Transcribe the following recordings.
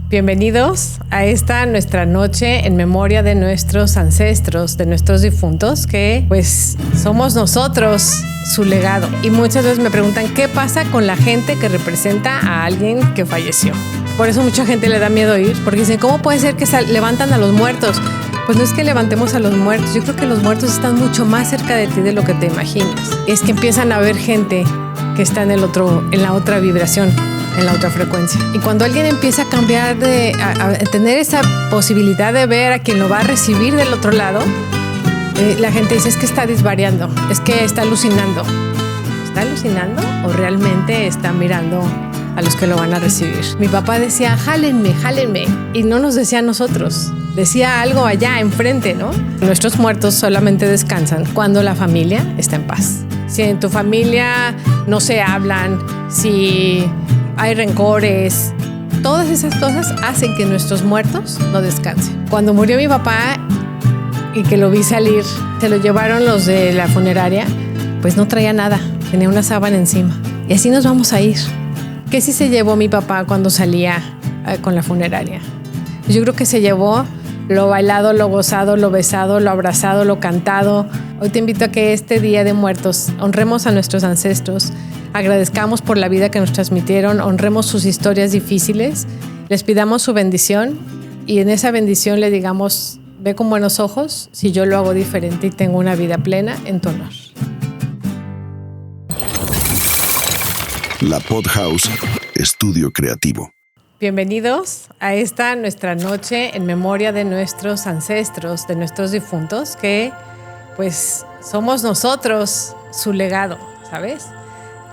Bienvenidos a esta nuestra noche en memoria de nuestros ancestros, de nuestros difuntos, que pues somos nosotros su legado. Y muchas veces me preguntan qué pasa con la gente que representa a alguien que falleció. Por eso mucha gente le da miedo ir, porque dicen, ¿cómo puede ser que levantan a los muertos? Pues no es que levantemos a los muertos, yo creo que los muertos están mucho más cerca de ti de lo que te imaginas. Es que empiezan a ver gente que está en la otra vibración, en la otra frecuencia. Y cuando alguien empieza a cambiar, a tener esa posibilidad de ver a quien lo va a recibir del otro lado, la gente dice, es que está disvariando, es que está alucinando. ¿Está alucinando o realmente está mirando a los que lo van a recibir? Mi papá decía, jálenme, jálenme. Y no nos decía a nosotros, decía algo allá enfrente, ¿no? Nuestros muertos solamente descansan cuando la familia está en paz. Si en tu familia no se hablan, si hay rencores, todas esas cosas hacen que nuestros muertos no descansen. Cuando murió mi papá y que lo vi salir, se lo llevaron los de la funeraria, pues no traía nada, tenía una sábana encima. Y así nos vamos a ir. ¿Qué sí se llevó mi papá cuando salía con la funeraria? Yo creo que se llevó lo bailado, lo gozado, lo besado, lo abrazado, lo cantado. Hoy te invito a que este Día de Muertos honremos a nuestros ancestros, agradezcamos por la vida que nos transmitieron, honremos sus historias difíciles, les pidamos su bendición y en esa bendición le digamos, ve con buenos ojos si yo lo hago diferente y tengo una vida plena en tu honor. La Podhouse, estudio creativo. Bienvenidos a esta nuestra noche en memoria de nuestros ancestros, de nuestros difuntos, que pues somos nosotros su legado, ¿sabes?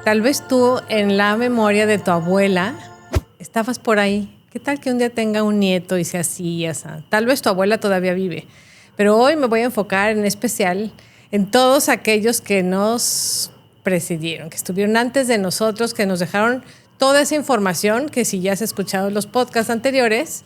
Tal vez tú en la memoria de tu abuela estabas por ahí. ¿Qué tal que un día tenga un nieto y sea así y así? Tal vez tu abuela todavía vive, pero hoy me voy a enfocar en especial en todos aquellos que nos precedieron, que estuvieron antes de nosotros, que nos dejaron toda esa información, que si ya has escuchado los podcasts anteriores,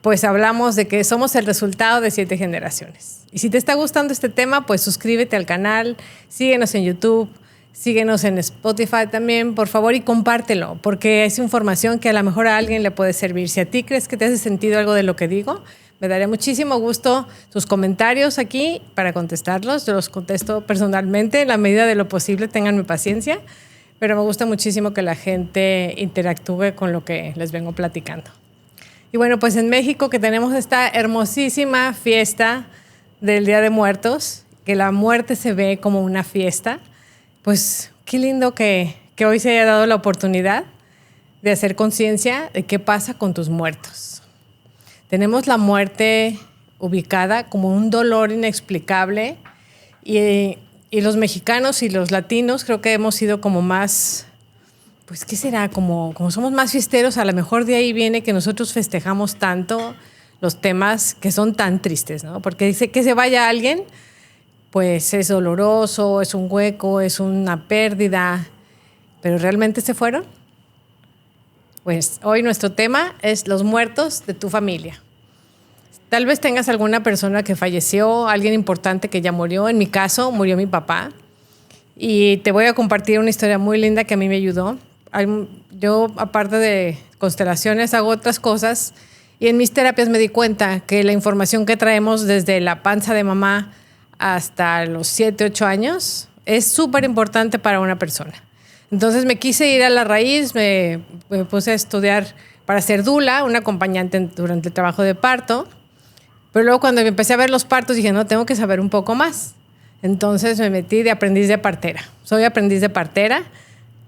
pues hablamos de que somos el resultado de 7 generaciones. Y si te está gustando este tema, pues suscríbete al canal, síguenos en YouTube, síguenos en Spotify también, por favor, y compártelo, porque es información que a lo mejor a alguien le puede servir. Si a ti crees que te hace sentido algo de lo que digo, me daría muchísimo gusto tus comentarios aquí para contestarlos. Yo los contesto personalmente en la medida de lo posible, ténganme paciencia, pero me gusta muchísimo que la gente interactúe con lo que les vengo platicando. Y bueno, pues en México que tenemos esta hermosísima fiesta del Día de Muertos, que la muerte se ve como una fiesta, pues qué lindo que hoy se haya dado la oportunidad de hacer conciencia de qué pasa con tus muertos. Tenemos la muerte ubicada como un dolor inexplicable y los mexicanos y los latinos creo que hemos sido como más, pues ¿qué será? Como somos más fiesteros, a lo mejor de ahí viene que nosotros festejamos tanto los temas que son tan tristes, ¿no? Porque dice que se vaya alguien, pues es doloroso, es un hueco, es una pérdida, pero ¿realmente se fueron? Pues hoy nuestro tema es los muertos de tu familia. Tal vez tengas alguna persona que falleció, alguien importante que ya murió. En mi caso, murió mi papá. Y te voy a compartir una historia muy linda que a mí me ayudó. Yo, aparte de constelaciones, hago otras cosas. Y en mis terapias me di cuenta que la información que traemos desde la panza de mamá hasta los 7, 8 años es súper importante para una persona. Entonces me quise ir a la raíz, me puse a estudiar para ser dula, una acompañante durante el trabajo de parto, pero luego cuando empecé a ver los partos dije, no, tengo que saber un poco más. Entonces me metí de aprendiz de partera. Soy aprendiz de partera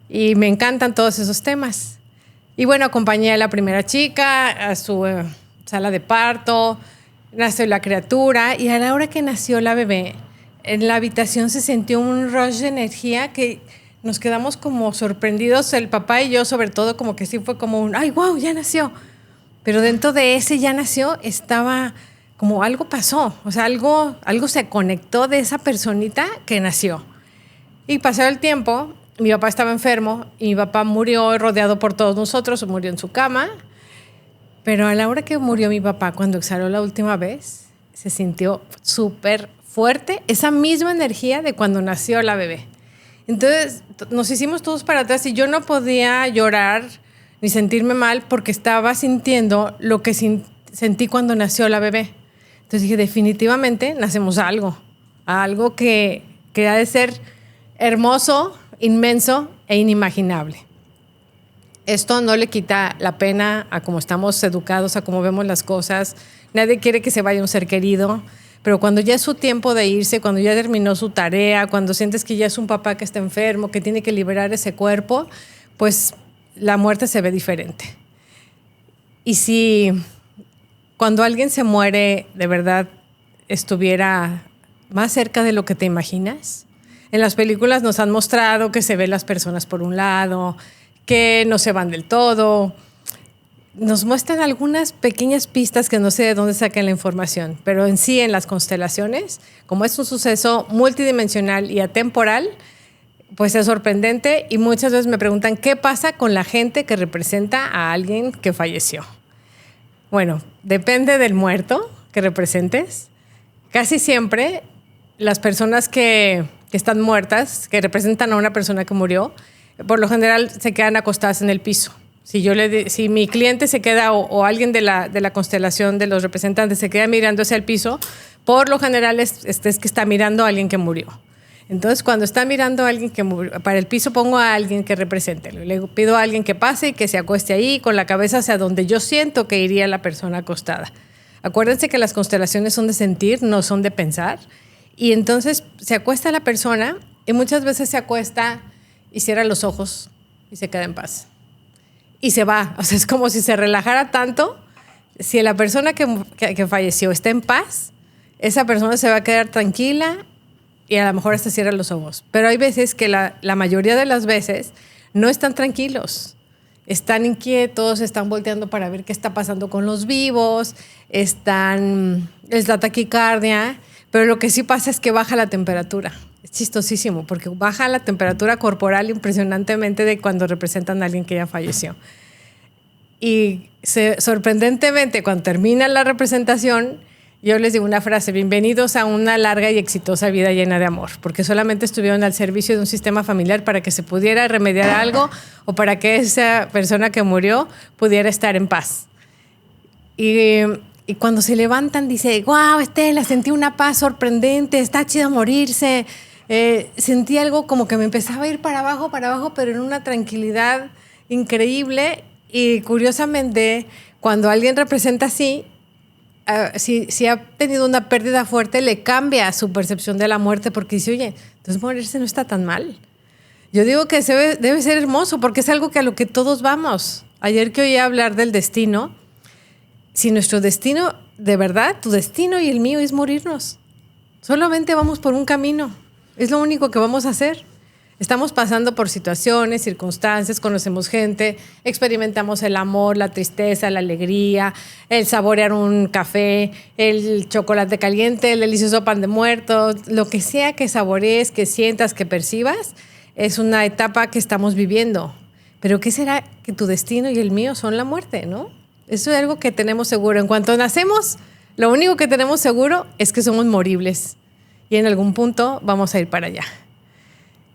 y me encantan todos esos temas. Y bueno, acompañé a la primera chica a su sala de parto, nació la criatura y a la hora que nació la bebé, en la habitación se sintió un rush de energía que nos quedamos como sorprendidos, el papá y yo sobre todo, como que sí fue como un, ¡ay, wow, ya nació! Pero dentro de ese ya nació estaba como algo pasó, o sea, algo se conectó de esa personita que nació. Y pasó el tiempo, mi papá estaba enfermo y mi papá murió rodeado por todos nosotros, murió en su cama. Pero a la hora que murió mi papá, cuando exhaló la última vez, se sintió súper fuerte esa misma energía de cuando nació la bebé. Entonces nos hicimos todos para atrás y yo no podía llorar ni sentirme mal porque estaba sintiendo lo que sentí cuando nació la bebé. Entonces dije, definitivamente nacemos algo que ha de ser hermoso, inmenso e inimaginable. Esto no le quita la pena a cómo estamos educados, a cómo vemos las cosas. Nadie quiere que se vaya un ser querido, pero cuando ya es su tiempo de irse, cuando ya terminó su tarea, cuando sientes que ya es un papá que está enfermo, que tiene que liberar ese cuerpo, pues la muerte se ve diferente. Y si cuando alguien se muere, de verdad estuviera más cerca de lo que te imaginas, en las películas nos han mostrado que se ven las personas por un lado, que no se van del todo. Nos muestran algunas pequeñas pistas que no sé de dónde sacan la información, pero en sí, en las constelaciones, como es un suceso multidimensional y atemporal, pues es sorprendente y muchas veces me preguntan qué pasa con la gente que representa a alguien que falleció. Bueno, depende del muerto que representes. Casi siempre las personas que están muertas, que representan a una persona que murió, por lo general se quedan acostadas en el piso. Si mi cliente se queda o alguien de la constelación de los representantes se queda mirando hacia el piso, por lo general es que está mirando a alguien que murió. Entonces, cuando está mirando a alguien que murió, para el piso pongo a alguien que represente. Le pido a alguien que pase y que se acueste ahí con la cabeza hacia donde yo siento que iría la persona acostada. Acuérdense que las constelaciones son de sentir, no son de pensar. Y entonces se acuesta la persona y muchas veces se acuesta y cierra los ojos y se queda en paz. Y se va. O sea, es como si se relajara tanto. Si la persona que falleció está en paz, esa persona se va a quedar tranquila y a lo mejor hasta cierra los ojos. Pero hay veces que la mayoría de las veces no están tranquilos. Están inquietos, están volteando para ver qué está pasando con los vivos, les da taquicardia, pero lo que sí pasa es que baja la temperatura. Es chistosísimo porque baja la temperatura corporal impresionantemente de cuando representan a alguien que ya falleció. Y sorprendentemente, cuando termina la representación, yo les digo una frase: bienvenidos a una larga y exitosa vida llena de amor, porque solamente estuvieron al servicio de un sistema familiar para que se pudiera remediar algo o para que esa persona que murió pudiera estar en paz. Y cuando se levantan dice, wow, Estela, sentí una paz sorprendente, está chido morirse. Sentí algo como que me empezaba a ir para abajo, pero en una tranquilidad increíble. Y curiosamente, cuando alguien representa así, si ha tenido una pérdida fuerte, le cambia su percepción de la muerte porque dice, oye, entonces morirse no está tan mal. Yo digo que debe ser hermoso porque es algo a lo que todos vamos. Ayer que oí hablar del destino, si nuestro destino, de verdad, tu destino y el mío es morirnos. Solamente vamos por un camino. Es lo único que vamos a hacer. Estamos pasando por situaciones, circunstancias, conocemos gente, experimentamos el amor, la tristeza, la alegría, el saborear un café, el chocolate caliente, el delicioso pan de muertos, lo que sea que saborees, que sientas, que percibas, es una etapa que estamos viviendo. Pero ¿qué será que tu destino y el mío son la muerte, no? Eso es algo que tenemos seguro. En cuanto nacemos, lo único que tenemos seguro es que somos moribles y en algún punto vamos a ir para allá.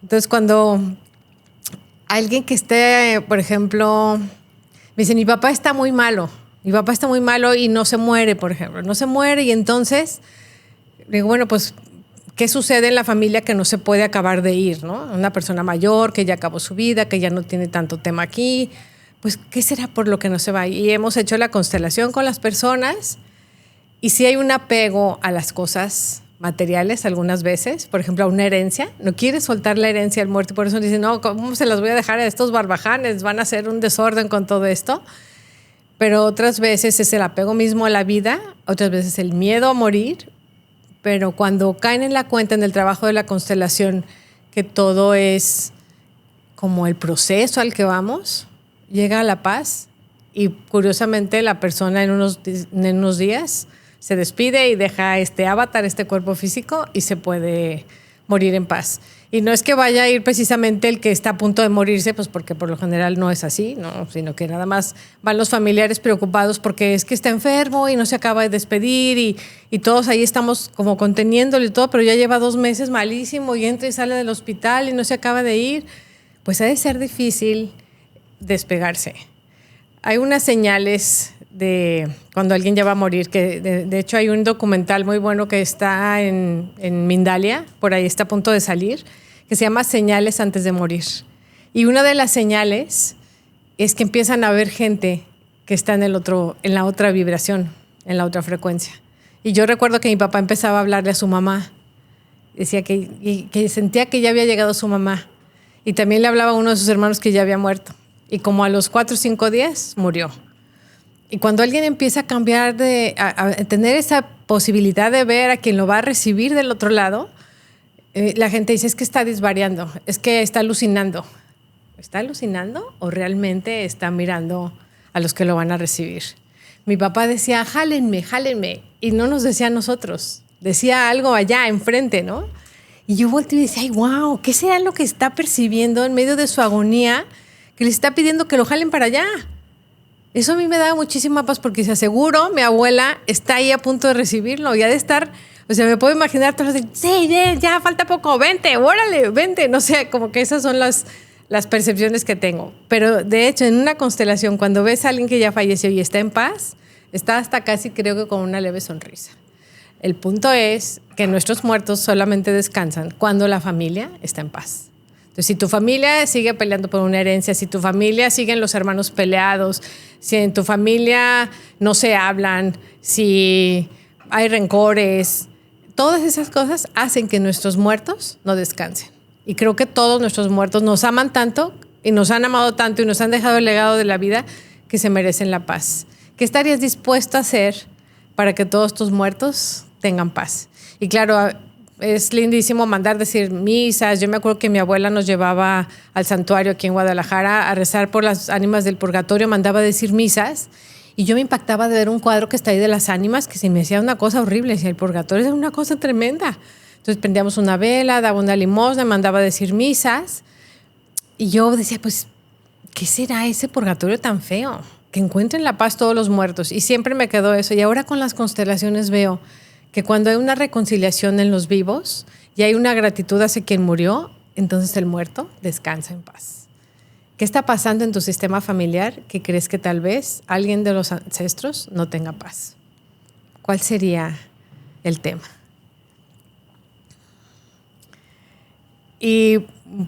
Entonces, cuando alguien que esté, por ejemplo, me dice, mi papá está muy malo y no se muere, por ejemplo, no se muere, y entonces digo, bueno, pues, ¿qué sucede en la familia que no se puede acabar de ir, ¿no? Una persona mayor que ya acabó su vida, que ya no tiene tanto tema aquí, pues, ¿qué será por lo que no se va? Y hemos hecho la constelación con las personas y sí hay un apego a las cosas materiales algunas veces, por ejemplo, a una herencia. No quiere soltar la herencia al muerto, por eso dicen, no, ¿cómo se las voy a dejar a estos barbajanes? Van a hacer un desorden con todo esto. Pero otras veces es el apego mismo a la vida, otras veces el miedo a morir, pero cuando caen en la cuenta en el trabajo de la constelación que todo es como el proceso al que vamos, llega a la paz y curiosamente la persona en unos días se despide y deja este avatar, este cuerpo físico, y se puede morir en paz. Y no es que vaya a ir precisamente el que está a punto de morirse, pues porque por lo general no es así, ¿no? Sino que nada más van los familiares preocupados porque es que está enfermo y no se acaba de despedir y todos ahí estamos como conteniéndolo y todo, pero ya lleva 2 meses malísimo y entra y sale del hospital y no se acaba de ir. Pues ha de ser difícil despegarse. hay unas señales de cuando alguien ya va a morir, que de hecho hay un documental muy bueno que está en Mindalia, por ahí está a punto de salir, que se llama Señales antes de morir. Y una de las señales es que empiezan a ver gente que está en la otra vibración, en la otra frecuencia. Y yo recuerdo que mi papá empezaba a hablarle a su mamá. Decía que sentía que ya había llegado su mamá. Y también le hablaba a uno de sus hermanos que ya había muerto. Y como a los 4 o 5 días murió. Y cuando alguien empieza a cambiar, a tener esa posibilidad de ver a quien lo va a recibir del otro lado, la gente dice, es que está disvariando, es que está alucinando. ¿Está alucinando o realmente está mirando a los que lo van a recibir? Mi papá decía, jálenme, jálenme. Y no nos decía a nosotros. Decía algo allá enfrente, ¿no? Y yo volteé y decía, ay, wow, ¿qué será lo que está percibiendo en medio de su agonía que le está pidiendo que lo jalen para allá? Eso a mí me da muchísima paz porque se aseguro mi abuela está ahí a punto de recibirlo y ha de estar, o sea, me puedo imaginar todos los sí, ya falta poco, vente, órale, vente. No sé, como que esas son las percepciones que tengo. Pero de hecho, en una constelación, cuando ves a alguien que ya falleció y está en paz, está hasta casi creo que con una leve sonrisa. El punto es que nuestros muertos solamente descansan cuando la familia está en paz. Entonces, si tu familia sigue peleando por una herencia, si tu familia siguen los hermanos peleados, si en tu familia no se hablan, si hay rencores, todas esas cosas hacen que nuestros muertos no descansen. Y creo que todos nuestros muertos nos aman tanto y nos han amado tanto y nos han dejado el legado de la vida que se merecen la paz. ¿Qué estarías dispuesto a hacer para que todos tus muertos tengan paz? Y claro, es lindísimo mandar decir misas. Yo me acuerdo que mi abuela nos llevaba al santuario aquí en Guadalajara a rezar por las ánimas del purgatorio, mandaba decir misas y yo me impactaba de ver un cuadro que está ahí de las ánimas que se me hacía una cosa horrible. Decía, el purgatorio es una cosa tremenda. Entonces prendíamos una vela, daba una limosna, mandaba decir misas y yo decía, pues, ¿qué será ese purgatorio tan feo? Que encuentren la paz todos los muertos. Y siempre me quedó eso. Y ahora con las constelaciones veo que cuando hay una reconciliación en los vivos y hay una gratitud hacia quien murió, entonces el muerto descansa en paz. ¿Qué está pasando en tu sistema familiar que crees que tal vez alguien de los ancestros no tenga paz? ¿Cuál sería el tema? Y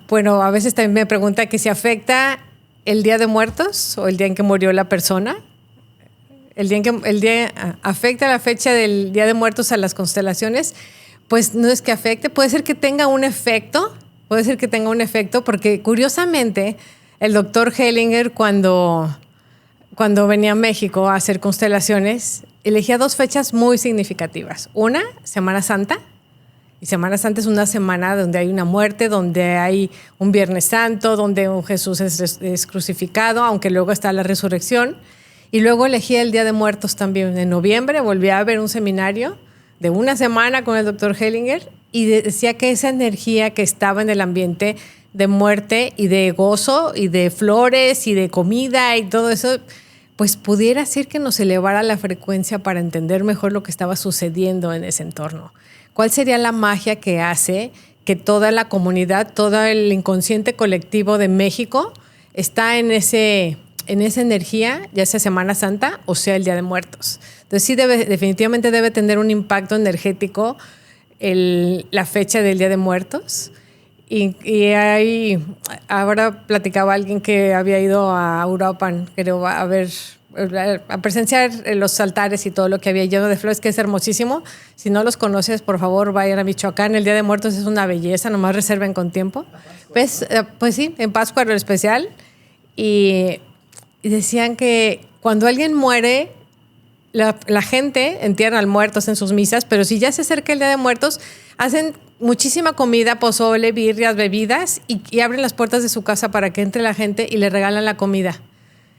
bueno, a veces también me pregunta que si afecta el Día de Muertos o el día en que murió la persona. El día afecta la fecha del Día de Muertos a las constelaciones, pues no es que afecte, puede ser que tenga un efecto, porque curiosamente el doctor Hellinger cuando venía a México a hacer constelaciones, elegía 2 fechas muy significativas. Una, Semana Santa, y Semana Santa es una semana donde hay una muerte, donde hay un Viernes Santo, donde un Jesús es crucificado, aunque luego está la resurrección. Y luego elegí el Día de Muertos también. En noviembre volví a ver un seminario de una semana con el doctor Hellinger y decía que esa energía que estaba en el ambiente de muerte y de gozo y de flores y de comida y todo eso, pues pudiera ser que nos elevara la frecuencia para entender mejor lo que estaba sucediendo en ese entorno. ¿Cuál sería la magia que hace que toda la comunidad, todo el inconsciente colectivo de México está en esa energía, ya sea Semana Santa o sea el Día de Muertos? Entonces sí definitivamente debe tener un impacto energético la fecha del Día de Muertos. Y ahí, ahora platicaba alguien que había ido a Uruapan, creo, a presenciar los altares y todo lo que había lleno de flores, que es hermosísimo. Si no los conoces, por favor, vayan a Michoacán. El Día de Muertos es una belleza, nomás reserven con tiempo. Pues sí, en Pascua era especial. Y decían que cuando alguien muere, la gente entierra al muerto en sus misas, pero si ya se acerca el Día de Muertos, hacen muchísima comida, pozole, birrias, bebidas y abren las puertas de su casa para que entre la gente y le regalan la comida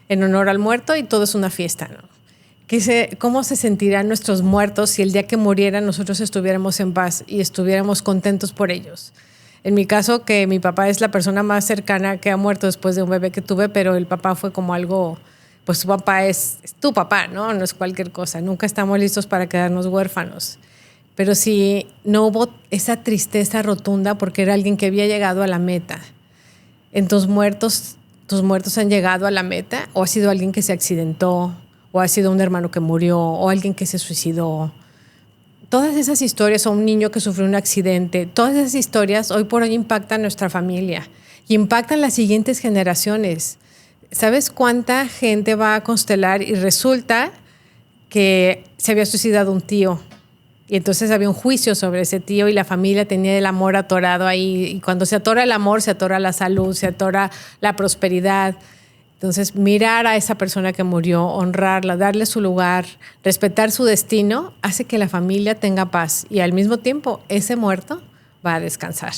en honor al muerto y todo es una fiesta, ¿no? ¿Cómo se sentirán nuestros muertos si el día que murieran nosotros estuviéramos en paz y estuviéramos contentos por ellos? En mi caso, que mi papá es la persona más cercana que ha muerto después de un bebé que tuve, pero el papá fue como algo, pues tu papá es tu papá, ¿no? No es cualquier cosa. Nunca estamos listos para quedarnos huérfanos. Pero si no hubo esa tristeza rotunda porque era alguien que había llegado a la meta, en tus muertos tus muertos han llegado a la meta, o ha sido alguien que se accidentó, o ha sido un hermano que murió, o alguien que se suicidó. Todas esas historias, o un niño que sufrió un accidente, todas esas historias hoy por hoy impactan a nuestra familia y impactan las siguientes generaciones. ¿Sabes cuánta gente va a constelar y resulta que se había suicidado un tío? Y entonces había un juicio sobre ese tío y la familia tenía el amor atorado ahí. Y cuando se atora el amor, se atora la salud, se atora la prosperidad. Entonces, mirar a esa persona que murió, honrarla, darle su lugar, respetar su destino, hace que la familia tenga paz. Y al mismo tiempo, ese muerto va a descansar.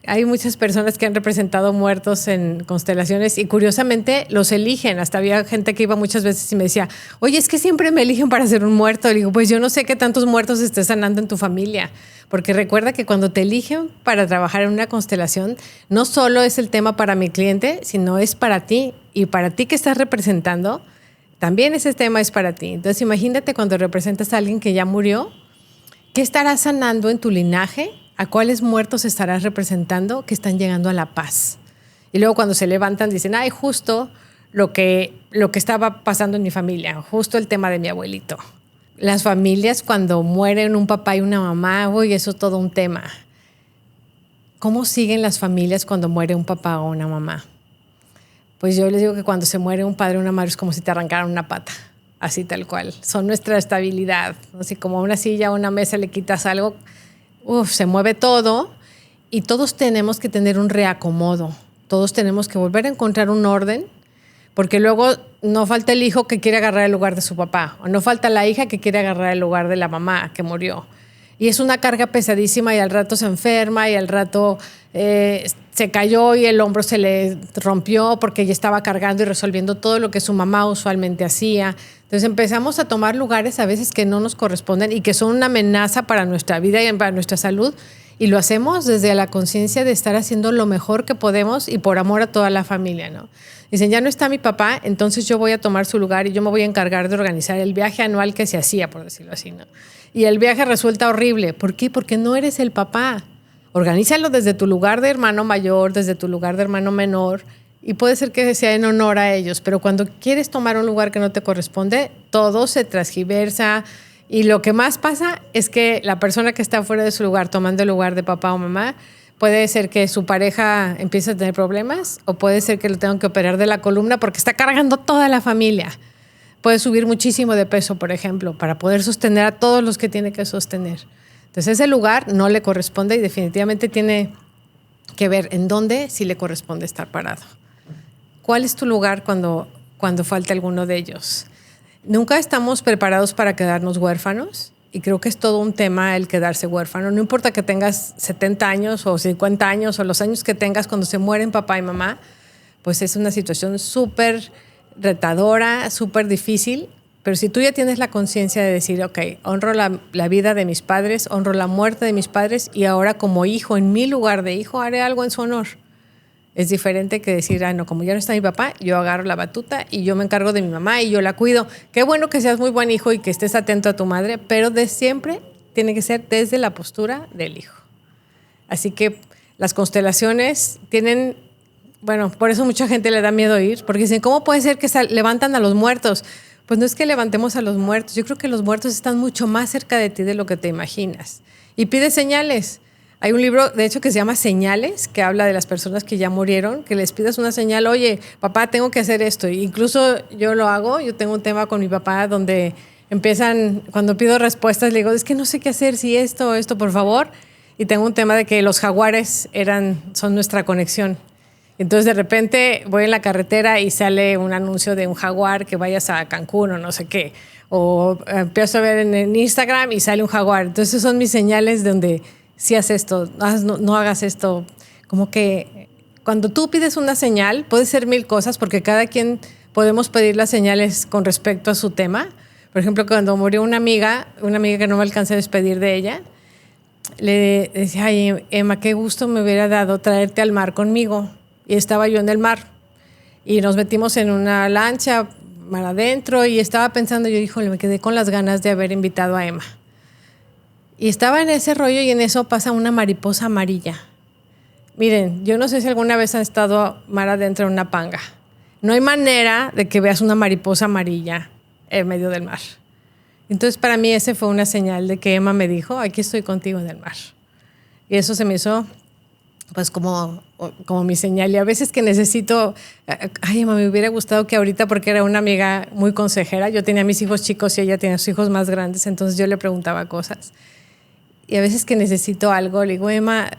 Hay muchas personas que han representado muertos en constelaciones y curiosamente los eligen. Hasta había gente que iba muchas veces y me decía, oye, es que siempre me eligen para ser un muerto. Le digo, pues yo no sé qué tantos muertos estés sanando en tu familia. Porque recuerda que cuando te eligen para trabajar en una constelación, no solo es el tema para mi cliente, sino es para ti. Y para ti que estás representando, también ese tema es para ti. Entonces imagínate cuando representas a alguien que ya murió, ¿qué estarás sanando en tu linaje? ¿A cuáles muertos estarás representando que están llegando a la paz? Y luego cuando se levantan dicen, ay, justo lo que estaba pasando en mi familia, justo el tema de mi abuelito. Las familias cuando mueren un papá y una mamá, uy, eso es todo un tema. ¿Cómo siguen las familias cuando muere un papá o una mamá? Pues yo les digo que cuando se muere un padre o una madre es como si te arrancaran una pata. Así tal cual. Son nuestra estabilidad. Así como a una silla o una mesa le quitas algo, se mueve todo y todos tenemos que tener un reacomodo. Todos tenemos que volver a encontrar un orden, porque luego no falta el hijo que quiere agarrar el lugar de su papá, o no falta la hija que quiere agarrar el lugar de la mamá que murió. Y es una carga pesadísima y al rato se enferma y al rato se cayó y el hombro se le rompió porque ella estaba cargando y resolviendo todo lo que su mamá usualmente hacía. Entonces empezamos a tomar lugares a veces que no nos corresponden y que son una amenaza para nuestra vida y para nuestra salud. Y lo hacemos desde la conciencia de estar haciendo lo mejor que podemos y por amor a toda la familia, ¿no? Dicen, ya no está mi papá, entonces yo voy a tomar su lugar y yo me voy a encargar de organizar el viaje anual que se hacía, por decirlo así, ¿no? Y el viaje resulta horrible. ¿Por qué? Porque no eres el papá. Organízalo desde tu lugar de hermano mayor, desde tu lugar de hermano menor, y puede ser que sea en honor a ellos, pero cuando quieres tomar un lugar que no te corresponde, todo se transgiversa. Y lo que más pasa es que la persona que está fuera de su lugar, tomando el lugar de papá o mamá, puede ser que su pareja empiece a tener problemas o puede ser que lo tengan que operar de la columna porque está cargando toda la familia. Puede subir muchísimo de peso, por ejemplo, para poder sostener a todos los que tiene que sostener. Entonces ese lugar no le corresponde y definitivamente tiene que ver en dónde sí le corresponde estar parado. ¿Cuál es tu lugar cuando falta alguno de ellos? Nunca estamos preparados para quedarnos huérfanos y creo que es todo un tema el quedarse huérfano. No importa que tengas 70 años o 50 años o los años que tengas cuando se mueren papá y mamá, pues es una situación súper retadora, súper difícil. Pero si tú ya tienes la conciencia de decir, ok, honro la vida de mis padres, honro la muerte de mis padres y ahora como hijo, en mi lugar de hijo, haré algo en su honor. Es diferente que decir, no, como ya no está mi papá, yo agarro la batuta y yo me encargo de mi mamá y yo la cuido. Qué bueno que seas muy buen hijo y que estés atento a tu madre, pero de siempre tiene que ser desde la postura del hijo. Así que las constelaciones tienen, bueno, por eso mucha gente le da miedo ir, porque dicen, ¿cómo puede ser que levantan a los muertos? Pues no es que levantemos a los muertos, yo creo que los muertos están mucho más cerca de ti de lo que te imaginas. Y pide señales. Hay un libro, de hecho, que se llama Señales, que habla de las personas que ya murieron, que les pidas una señal, oye, papá, tengo que hacer esto. Y incluso yo lo hago, yo tengo un tema con mi papá donde empiezan, cuando pido respuestas, le digo, es que no sé qué hacer, si esto, por favor. Y tengo un tema de que los jaguares son nuestra conexión. Entonces de repente voy en la carretera y sale un anuncio de un jaguar que vayas a Cancún o no sé qué. O empiezo a ver en Instagram y sale un jaguar. Entonces son mis señales donde si haz esto, no hagas esto. Como que cuando tú pides una señal, puede ser 1000 cosas porque cada quien podemos pedir las señales con respecto a su tema. Por ejemplo, cuando murió una amiga que no me alcancé a despedir de ella, le decía, ay, Emma, qué gusto me hubiera dado traerte al mar conmigo. Y estaba yo en el mar y nos metimos en una lancha mar adentro y estaba pensando, yo híjole, me quedé con las ganas de haber invitado a Emma. Y estaba en ese rollo y en eso pasa una mariposa amarilla. Miren, yo no sé si alguna vez han estado mar adentro de una panga. No hay manera de que veas una mariposa amarilla en medio del mar. Entonces, para mí, ese fue una señal de que Emma me dijo, aquí estoy contigo en el mar. Y eso se me hizo, pues, como mi señal. Y a veces que necesito, ay, Emma, me hubiera gustado que ahorita, porque era una amiga muy consejera, yo tenía mis hijos chicos y ella tenía sus hijos más grandes, entonces yo le preguntaba cosas. Y a veces que necesito algo, le digo, Emma,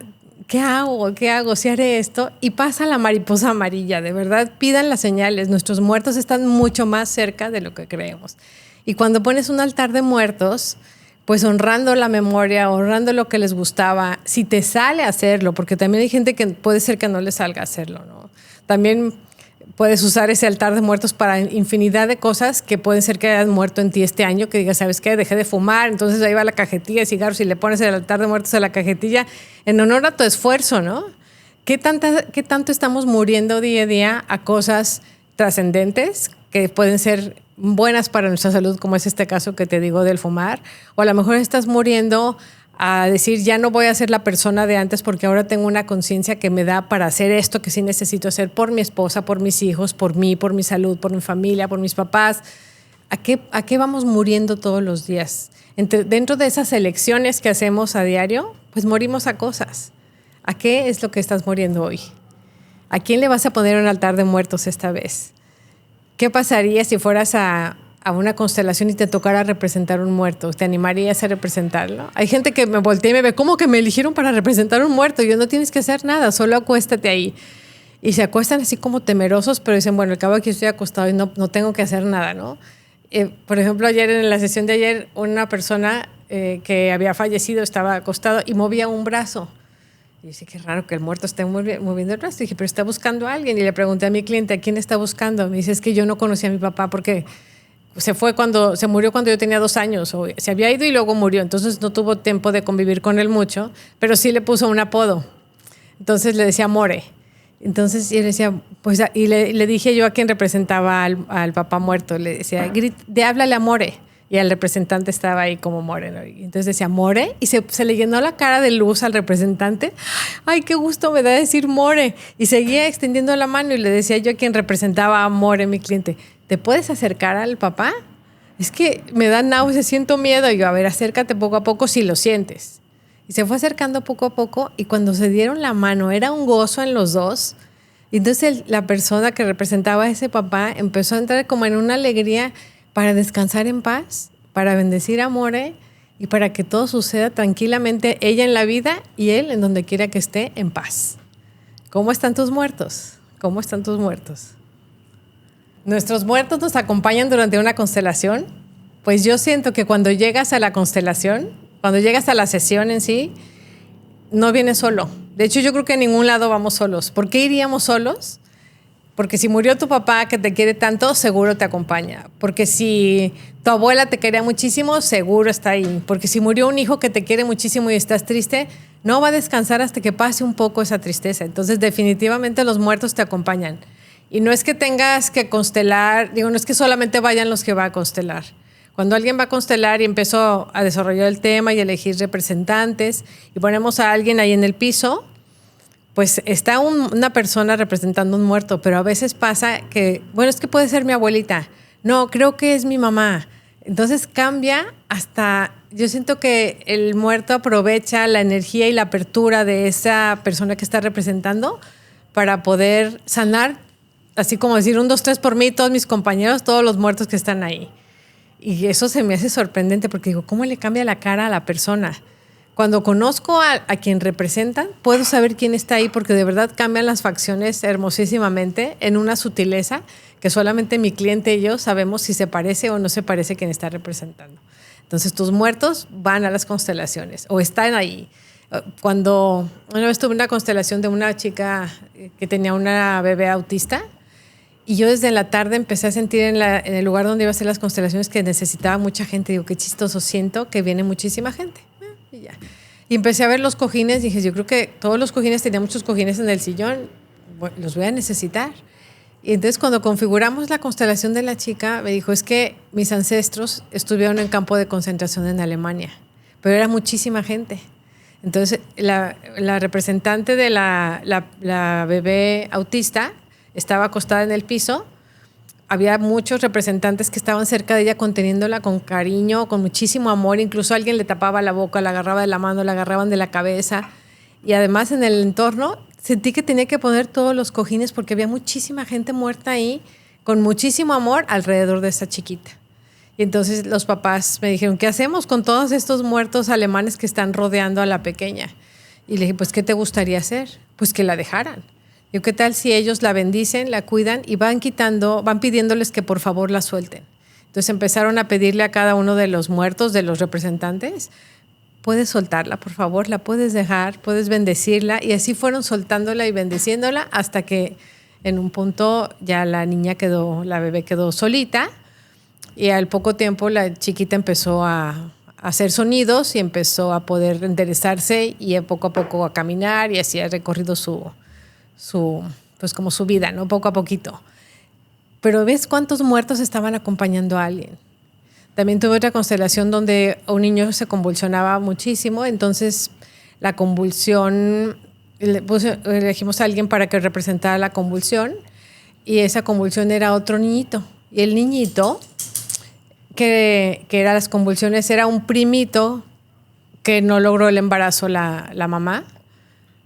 ¿qué hago? ¿Qué hago? Si haré esto. Y pasa la mariposa amarilla. De verdad, pidan las señales. Nuestros muertos están mucho más cerca de lo que creemos. Y cuando pones un altar de muertos, pues honrando la memoria, honrando lo que les gustaba, si te sale hacerlo, porque también hay gente que puede ser que no le salga hacerlo, ¿no? También puedes usar ese altar de muertos para infinidad de cosas que pueden ser que hayas muerto en ti este año, que digas, ¿sabes qué? Dejé de fumar, entonces ahí va la cajetilla de cigarros y le pones el altar de muertos a la cajetilla en honor a tu esfuerzo, ¿no? ¿Qué tanto estamos muriendo día a día a cosas trascendentes que pueden ser buenas para nuestra salud, como es este caso que te digo del fumar? O a lo mejor estás muriendo a decir, ya no voy a ser la persona de antes porque ahora tengo una conciencia que me da para hacer esto que sí necesito hacer por mi esposa, por mis hijos, por mí, por mi salud, por mi familia, por mis papás. ¿A qué vamos muriendo todos los días? Dentro de esas elecciones que hacemos a diario, pues morimos a cosas. ¿A qué es lo que estás muriendo hoy? ¿A quién le vas a poner un altar de muertos esta vez? ¿Qué pasaría si fueras a una constelación y te tocara representar un muerto? ¿Te animarías a representarlo? Hay gente que me voltea y me ve, ¿cómo que me eligieron para representar un muerto? Yo, no tienes que hacer nada, solo acuéstate ahí. Y se acuestan así como temerosos, pero dicen, bueno, al cabo aquí estoy acostado y no tengo que hacer nada, ¿no? Por ejemplo, ayer en la sesión de ayer, una persona que había fallecido estaba acostado y movía un brazo. Y dice, qué raro que el muerto esté moviendo el brazo. Y dije, pero está buscando a alguien. Y le pregunté a mi cliente, ¿a quién está buscando? Me dice, es que yo no conocía a mi papá porque se murió cuando yo tenía 2 años. O se había ido y luego murió. Entonces no tuvo tiempo de convivir con él mucho, pero sí le puso un apodo. Entonces le decía More. Entonces yo le decía, pues, y le dije yo a quien representaba al papá muerto, le decía, háblale a More. Y el representante estaba ahí como More, ¿no? Y entonces decía More, y se le llenó la cara de luz al representante. Ay, qué gusto me da decir More. Y seguía extendiendo la mano y le decía yo a quien representaba a More, mi cliente, ¿te puedes acercar al papá? Es que me da náuseas, siento miedo. Y yo, a ver, acércate poco a poco si lo sientes. Y se fue acercando poco a poco, y cuando se dieron la mano, era un gozo en los dos. Y entonces la persona que representaba a ese papá empezó a entrar como en una alegría para descansar en paz, para bendecir a More y para que todo suceda tranquilamente, ella en la vida y él en donde quiera que esté, en paz. ¿Cómo están tus muertos? ¿Cómo están tus muertos? ¿Nuestros muertos nos acompañan durante una constelación? Pues yo siento que cuando llegas a la constelación, cuando llegas a la sesión en sí, no vienes solo. De hecho, yo creo que a ningún lado vamos solos. ¿Por qué iríamos solos? Porque si murió tu papá que te quiere tanto, seguro te acompaña. Porque si tu abuela te quería muchísimo, seguro está ahí. Porque si murió un hijo que te quiere muchísimo y estás triste, no va a descansar hasta que pase un poco esa tristeza. Entonces, definitivamente los muertos te acompañan. Y no es que tengas que constelar, no es que solamente vayan los que va a constelar. Cuando alguien va a constelar y empezó a desarrollar el tema y elegir representantes y ponemos a alguien ahí en el piso, pues está una persona representando un muerto, pero a veces pasa que, bueno, es que puede ser mi abuelita. No, creo que es mi mamá. Entonces cambia hasta, yo siento que el muerto aprovecha la energía y la apertura de esa persona que está representando para poder sanar, así como decir 1, 2, 3 por mí, todos mis compañeros, todos los muertos que están ahí. Y eso se me hace sorprendente porque digo, ¿cómo le cambia la cara a la persona? Cuando conozco a quien representan, puedo saber quién está ahí porque de verdad cambian las facciones hermosísimamente en una sutileza que solamente mi cliente y yo sabemos si se parece o no se parece a quien está representando. Entonces, tus muertos van a las constelaciones o están ahí. Cuando una vez tuve una constelación de una chica que tenía una bebé autista y yo desde la tarde empecé a sentir en el lugar donde iba a hacer las constelaciones que necesitaba mucha gente. Digo, qué chistoso, siento que viene muchísima gente. Y ya. Y empecé a ver los cojines, dije, yo creo que todos los cojines, tenía muchos cojines en el sillón, los voy a necesitar. Y entonces cuando configuramos la constelación de la chica, me dijo, es que mis ancestros estuvieron en campo de concentración en Alemania, pero era muchísima gente. Entonces, la representante de la bebé autista estaba acostada en el piso. Había muchos representantes que estaban cerca de ella conteniéndola con cariño, con muchísimo amor. Incluso alguien le tapaba la boca, la agarraba de la mano, la agarraban de la cabeza. Y además en el entorno sentí que tenía que poner todos los cojines porque había muchísima gente muerta ahí con muchísimo amor alrededor de esta chiquita. Y entonces los papás me dijeron, ¿qué hacemos con todos estos muertos alemanes que están rodeando a la pequeña? Y le dije, pues, ¿qué te gustaría hacer? Pues que la dejaran. Digo, ¿qué tal si ellos la bendicen, la cuidan y van pidiéndoles que por favor la suelten? Entonces empezaron a pedirle a cada uno de los muertos, de los representantes, puedes soltarla, por favor, la puedes dejar, puedes bendecirla. Y así fueron soltándola y bendeciéndola hasta que en un punto ya la bebé quedó solita. Y al poco tiempo la chiquita empezó a hacer sonidos y empezó a poder enderezarse y poco a poco a caminar y así ha recorrido pues como su vida, ¿no? Poco a poquito. Pero ¿ves cuántos muertos estaban acompañando a alguien? También tuve otra constelación donde un niño se convulsionaba muchísimo, entonces la convulsión, elegimos a alguien para que representara la convulsión y esa convulsión era otro niñito. Y el niñito que era las convulsiones era un primito que no logró el embarazo la mamá.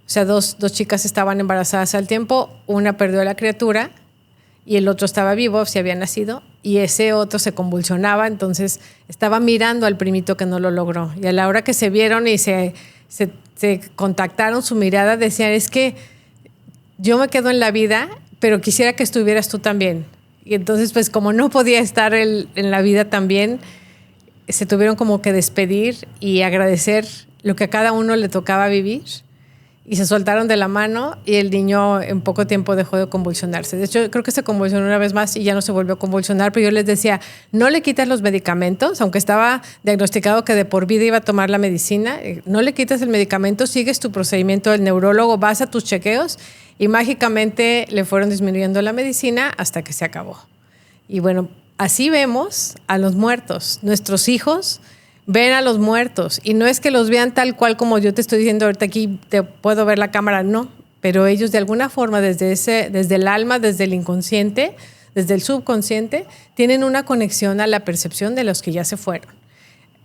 O sea, dos chicas estaban embarazadas al tiempo, una perdió a la criatura y el otro estaba vivo, se había nacido, y ese otro se convulsionaba, entonces estaba mirando al primito que no lo logró. Y a la hora que se vieron y se contactaron, su mirada decían, es que yo me quedo en la vida, pero quisiera que estuvieras tú también. Y entonces, pues como no podía estar en la vida también, se tuvieron como que despedir y agradecer lo que a cada uno le tocaba vivir. Y se soltaron de la mano y el niño en poco tiempo dejó de convulsionarse. De hecho, creo que se convulsionó una vez más y ya no se volvió a convulsionar, pero yo les decía, no le quites los medicamentos, aunque estaba diagnosticado que de por vida iba a tomar la medicina, no le quites el medicamento, sigues tu procedimiento del neurólogo, vas a tus chequeos y mágicamente le fueron disminuyendo la medicina hasta que se acabó. Y bueno, así vemos a los muertos, nuestros hijos ven a los muertos y no es que los vean tal cual como yo te estoy diciendo ahorita aquí, te puedo ver la cámara, no, pero ellos de alguna forma desde el alma, desde el inconsciente, desde el subconsciente, tienen una conexión a la percepción de los que ya se fueron.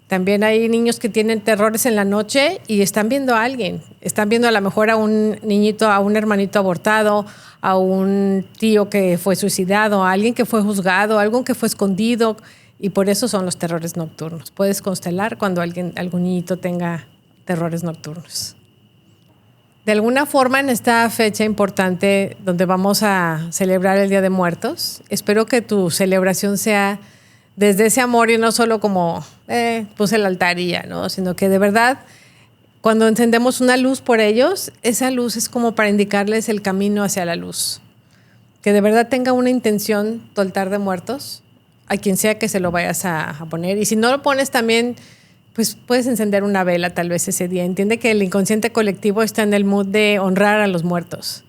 También hay niños que tienen terrores en la noche y están viendo a alguien, están viendo a lo mejor a un niñito, a un hermanito abortado, a un tío que fue suicidado, a alguien que fue juzgado, a algo que fue escondido. Y por eso son los terrores nocturnos. Puedes constelar cuando algún niñito tenga terrores nocturnos. De alguna forma, en esta fecha importante donde vamos a celebrar el Día de Muertos, espero que tu celebración sea desde ese amor y no solo como puse el altar y ya, ¿no? Sino que de verdad, cuando encendemos una luz por ellos, esa luz es como para indicarles el camino hacia la luz. Que de verdad tenga una intención tu altar de muertos, a quien sea que se lo vayas a poner. Y si no lo pones también, pues puedes encender una vela tal vez ese día. Entiende que el inconsciente colectivo está en el mood de honrar a los muertos.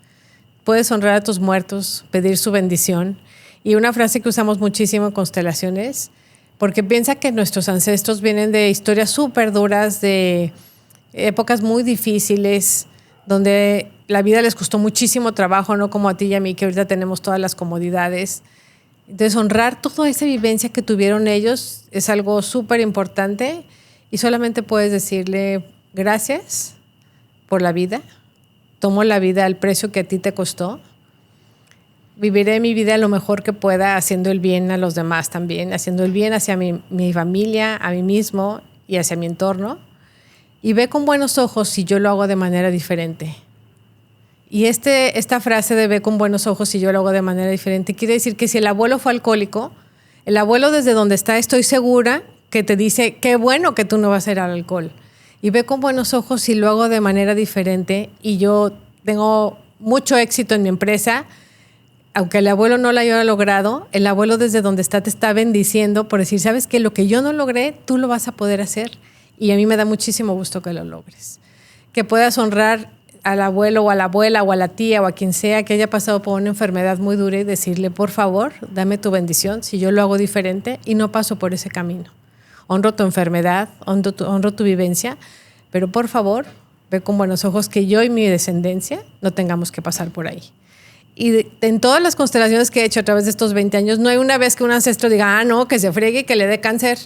Puedes honrar a tus muertos, pedir su bendición. Y una frase que usamos muchísimo en constelaciones, porque piensa que nuestros ancestros vienen de historias súper duras, de épocas muy difíciles, donde la vida les costó muchísimo trabajo, no como a ti y a mí, que ahorita tenemos todas las comodidades. Entonces, honrar toda esa vivencia que tuvieron ellos es algo súper importante y solamente puedes decirle gracias por la vida. Tomo la vida al precio que a ti te costó. Viviré mi vida lo mejor que pueda haciendo el bien a los demás también, haciendo el bien hacia mi familia, a mí mismo y hacia mi entorno. Y ve con buenos ojos si yo lo hago de manera diferente. Y esta frase de ve con buenos ojos si yo lo hago de manera diferente quiere decir que si el abuelo fue alcohólico, el abuelo desde donde está estoy segura que te dice qué bueno que tú no vas a ir al alcohol. Y ve con buenos ojos si lo hago de manera diferente y yo tengo mucho éxito en mi empresa, aunque el abuelo no lo haya logrado, el abuelo desde donde está te está bendiciendo por decir, ¿sabes qué? Lo que yo no logré, tú lo vas a poder hacer. Y a mí me da muchísimo gusto que lo logres. Que puedas honrar al abuelo o a la abuela o a la tía o a quien sea que haya pasado por una enfermedad muy dura y decirle, por favor, dame tu bendición si yo lo hago diferente y no paso por ese camino. Honro tu enfermedad, honro tu vivencia, pero por favor, Ve con buenos ojos que yo y mi descendencia no tengamos que pasar por ahí. Y en todas las constelaciones que he hecho a través de estos 20 años, no hay una vez que un ancestro diga, no, que se friegue y que le dé cáncer,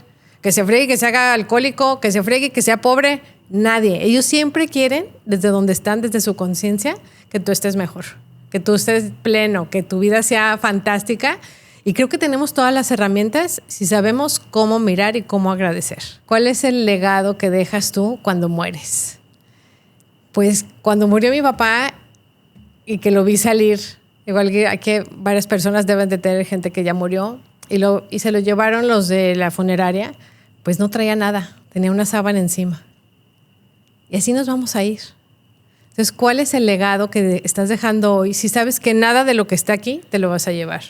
que se friegue y que se haga alcohólico, que se friegue y que sea pobre. Nadie. Ellos siempre quieren, desde donde están, desde su conciencia, que tú estés mejor, que tú estés pleno, que tu vida sea fantástica. Y creo que tenemos todas las herramientas si sabemos cómo mirar y cómo agradecer. ¿Cuál es el legado que dejas tú cuando mueres? Pues cuando murió mi papá y que lo vi salir, igual que aquí varias personas deben de tener gente que ya murió, y se lo llevaron los de la funeraria, pues no traía nada, tenía una sábana encima. Y así nos vamos a ir. Entonces, ¿cuál es el legado que estás dejando hoy? Si sabes que nada de lo que está aquí te lo vas a llevar.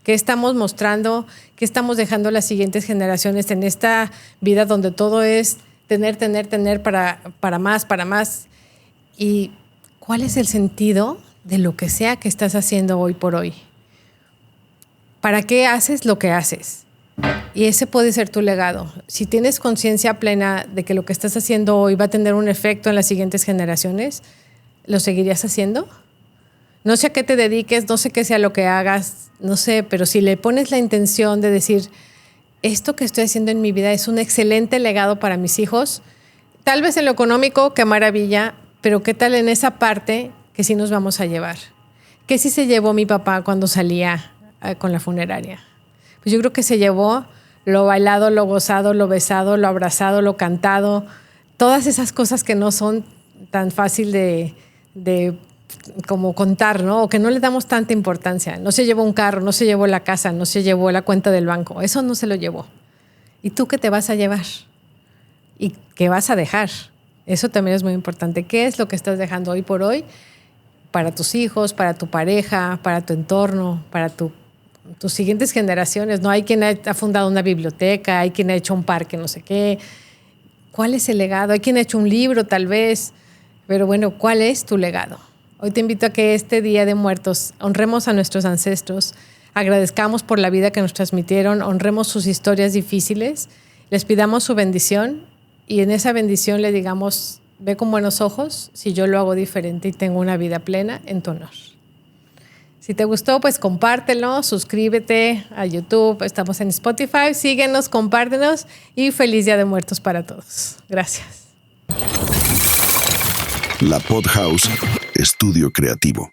¿Qué estamos mostrando? ¿Qué estamos dejando a las siguientes generaciones en esta vida donde todo es tener para más? ¿Y cuál es el sentido de lo que sea que estás haciendo hoy por hoy? ¿Para qué haces lo que haces? Y ese puede ser tu legado. Si tienes conciencia plena de que lo que estás haciendo hoy va a tener un efecto en las siguientes generaciones, ¿lo seguirías haciendo? No sé a qué te dediques, no sé qué sea lo que hagas, no sé, pero si le pones la intención de decir, esto que estoy haciendo en mi vida es un excelente legado para mis hijos, tal vez en lo económico, qué maravilla, pero ¿qué tal en esa parte que sí nos vamos a llevar? ¿Qué sí se llevó mi papá cuando salía con la funeraria? Pues yo creo que se llevó lo bailado, lo gozado, lo besado, lo abrazado, lo cantado, todas esas cosas que no son tan fácil de como contar, ¿no? O que no le damos tanta importancia. No se llevó un carro, no se llevó la casa, no se llevó la cuenta del banco. Eso no se lo llevó. ¿Y tú qué te vas a llevar? ¿Y qué vas a dejar? Eso también es muy importante. ¿Qué es lo que estás dejando hoy por hoy para tus hijos, para tu pareja, para tu entorno, para tus siguientes generaciones? No hay quien ha fundado una biblioteca, hay quien ha hecho un parque, no sé qué. ¿Cuál es el legado? Hay quien ha hecho un libro, tal vez. Pero bueno, ¿cuál es tu legado? Hoy te invito a que este Día de Muertos honremos a nuestros ancestros, agradezcamos por la vida que nos transmitieron, honremos sus historias difíciles, les pidamos su bendición y en esa bendición le digamos, ve con buenos ojos si yo lo hago diferente y tengo una vida plena en tu honor. Si te gustó, pues compártelo, suscríbete a YouTube, estamos en Spotify, síguenos, compártenos y feliz Día de Muertos para todos. Gracias. La Pod House, estudio creativo.